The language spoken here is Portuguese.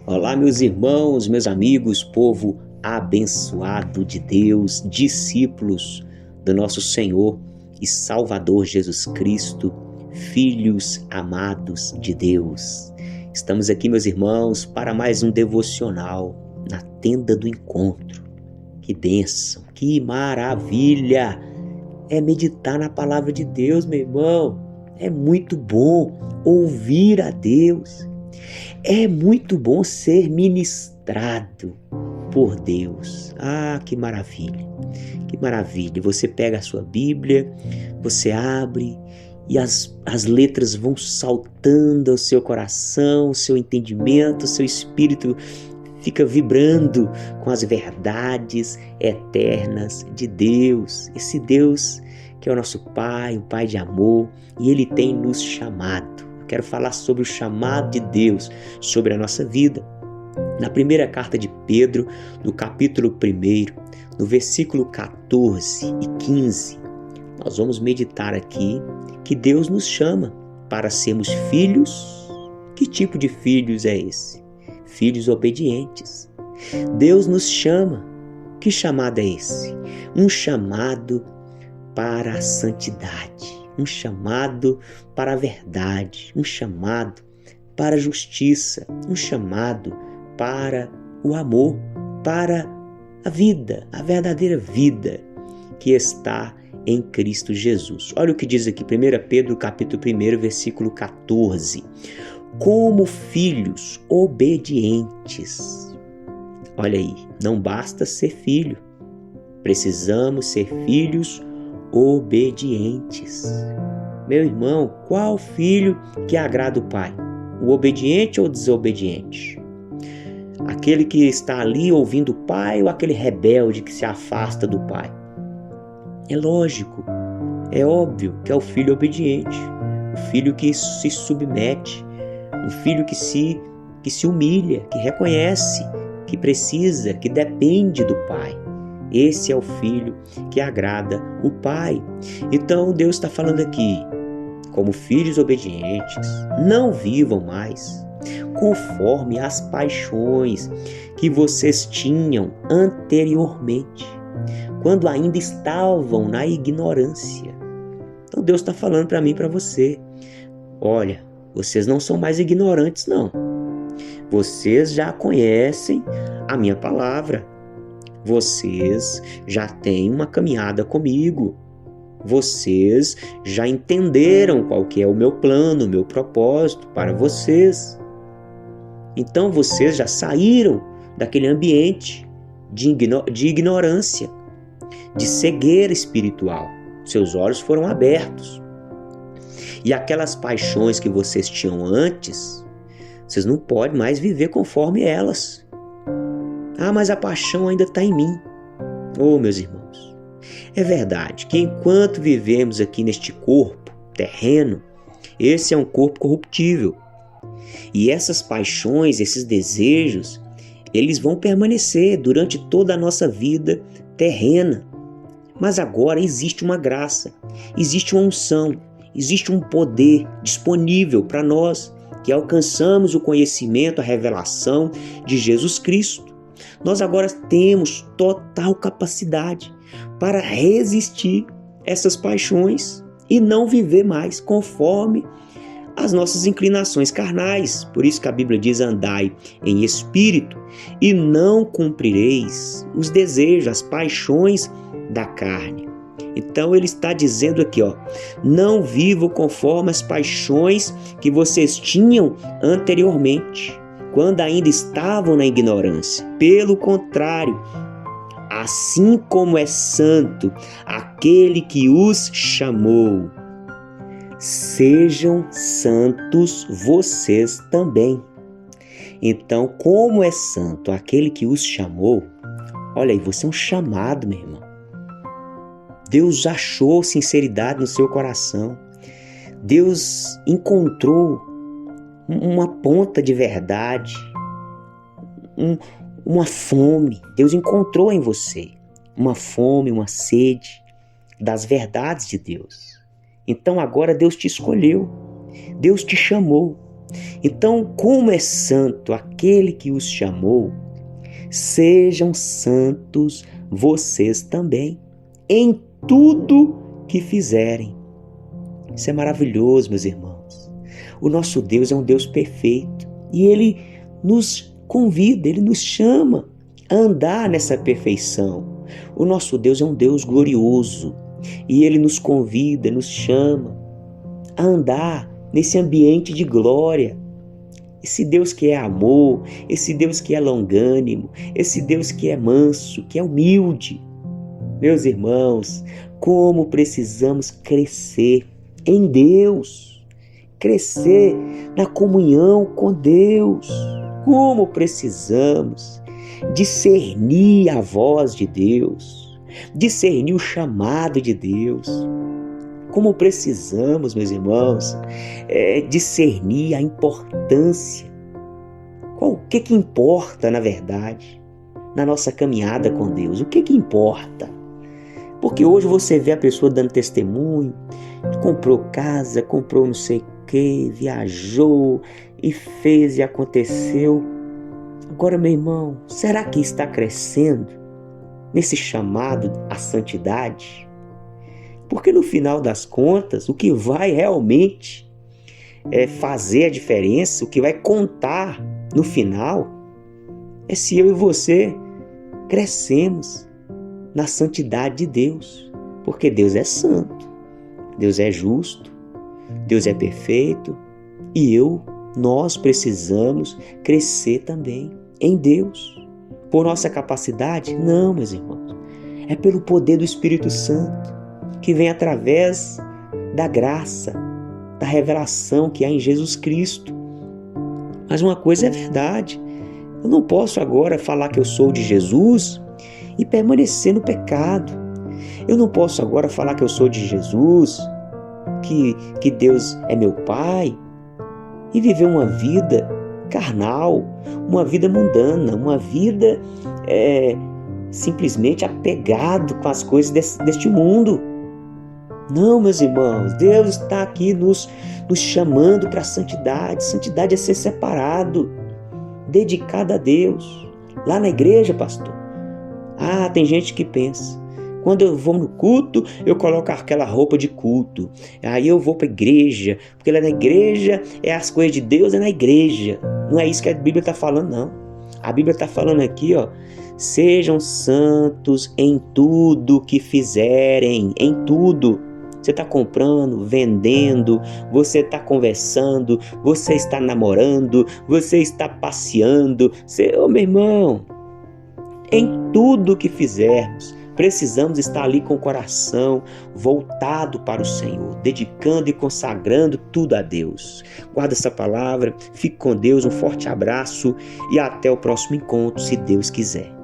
Olá, meus irmãos, meus amigos, povo abençoado de Deus, discípulos do nosso Senhor e Salvador Jesus Cristo, filhos amados de Deus. Estamos aqui, meus irmãos, para mais um devocional na tenda do encontro. Que bênção, que maravilha é meditar na palavra de Deus, meu irmão. É muito bom ouvir a Deus. É muito bom ser ministrado por Deus. Ah, que maravilha! Que maravilha! Você pega a sua Bíblia, você abre e as letras vão saltando ao seu coração, ao seu entendimento, ao seu espírito fica vibrando com as verdades eternas de Deus. Esse Deus que é o nosso Pai, um Pai de amor, e Ele tem nos chamado. Quero falar sobre o chamado de Deus sobre a nossa vida. Na primeira carta de Pedro, no capítulo 1, no versículo 14 e 15, nós vamos meditar aqui que Deus nos chama para sermos filhos. Que tipo de filhos é esse? Filhos obedientes. Deus nos chama. Que chamado é esse? Um chamado para a santidade. Um chamado para a verdade, um chamado para a justiça, um chamado para o amor, para a vida, a verdadeira vida que está em Cristo Jesus. Olha o que diz aqui, 1 Pedro capítulo 1, versículo 14. Como filhos obedientes. Olha aí, não basta ser filho, precisamos ser filhos obedientes. Meu irmão, qual filho que agrada o pai? O obediente ou o desobediente? Aquele que está ali ouvindo o pai ou aquele rebelde que se afasta do pai? É lógico, é óbvio que é o filho obediente, o filho que se submete, o filho que se humilha, que reconhece que precisa, que depende do pai. Esse é o filho que agrada o Pai. Então Deus está falando aqui, como filhos obedientes, não vivam mais conforme as paixões que vocês tinham anteriormente, quando ainda estavam na ignorância. Então Deus está falando para mim e para você, olha, vocês não são mais ignorantes não. Vocês já conhecem a minha palavra. Vocês já têm uma caminhada comigo. Vocês já entenderam qual que é o meu plano, o meu propósito para vocês. Então vocês já saíram daquele ambiente de ignorância, de cegueira espiritual. Seus olhos foram abertos. E aquelas paixões que vocês tinham antes, vocês não podem mais viver conforme elas. Ah, mas a paixão ainda está em mim. Oh, meus irmãos, é verdade que enquanto vivemos aqui neste corpo terreno, esse é um corpo corruptível. E essas paixões, esses desejos, eles vão permanecer durante toda a nossa vida terrena. Mas agora existe uma graça, existe uma unção, existe um poder disponível para nós que alcançamos o conhecimento, a revelação de Jesus Cristo. Nós agora temos total capacidade para resistir essas paixões e não viver mais conforme as nossas inclinações carnais. Por isso que a Bíblia diz, andai em espírito e não cumprireis os desejos, as paixões da carne. Então ele está dizendo aqui, não vivam conforme as paixões que vocês tinham anteriormente, quando ainda estavam na ignorância. Pelo contrário, assim como é santo aquele que os chamou, sejam santos vocês também. Então, como é santo aquele que os chamou, olha aí, você é um chamado, meu irmão. Deus achou sinceridade no seu coração. Deus encontrou uma ponta de verdade, uma fome. Deus encontrou em você uma fome, uma sede das verdades de Deus. Então agora Deus te escolheu, Deus te chamou, Então, como é santo aquele que os chamou, sejam santos vocês também, em tudo que fizerem. Isso é maravilhoso, meus irmãos. O nosso Deus é um Deus perfeito e Ele nos convida, Ele nos chama a andar nessa perfeição. O nosso Deus é um Deus glorioso e Ele nos convida, nos chama a andar nesse ambiente de glória. Esse Deus que é amor, esse Deus que é longânimo, esse Deus que é manso, que é humilde. Meus irmãos, como precisamos crescer em Deus, crescer na comunhão com Deus. Como precisamos discernir a voz de Deus, discernir o chamado de Deus. Como precisamos, meus irmãos, discernir a importância. O que importa, na verdade, na nossa caminhada com Deus? O que importa? Porque hoje você vê a pessoa dando testemunho, comprou casa, comprou não sei o que, viajou e fez e aconteceu. Agora, meu irmão, será que está crescendo nesse chamado à santidade? Porque no final das contas, o que vai realmente fazer a diferença, o que vai contar no final, é se eu e você crescemos na santidade de Deus. Porque Deus é santo, Deus é justo, Deus é perfeito e nós precisamos crescer também em Deus. Por nossa capacidade? Não, meus irmãos. É pelo poder do Espírito Santo, que vem através da graça, da revelação que há em Jesus Cristo. Mas uma coisa é verdade, eu não posso agora falar que eu sou de Jesus e permanecer no pecado. Eu não posso agora falar que eu sou de Jesus, que Deus é meu Pai, e viver uma vida carnal, uma vida mundana, uma vida simplesmente apegado com as coisas deste mundo. Não, meus irmãos, Deus está aqui nos chamando para a santidade. Santidade é ser separado, dedicado a Deus. Lá na igreja, pastor, tem gente que pensa, quando eu vou no culto, eu coloco aquela roupa de culto. Aí eu vou para a igreja, porque lá na igreja as coisas de Deus é na igreja. Não é isso que a Bíblia está falando, não. A Bíblia está falando aqui, sejam santos em tudo que fizerem, em tudo. Você está comprando, vendendo, você está conversando, você está namorando, você está passeando. Meu irmão, em tudo que fizermos, precisamos estar ali com o coração voltado para o Senhor, dedicando e consagrando tudo a Deus. Guarda essa palavra, fique com Deus, um forte abraço e até o próximo encontro, se Deus quiser.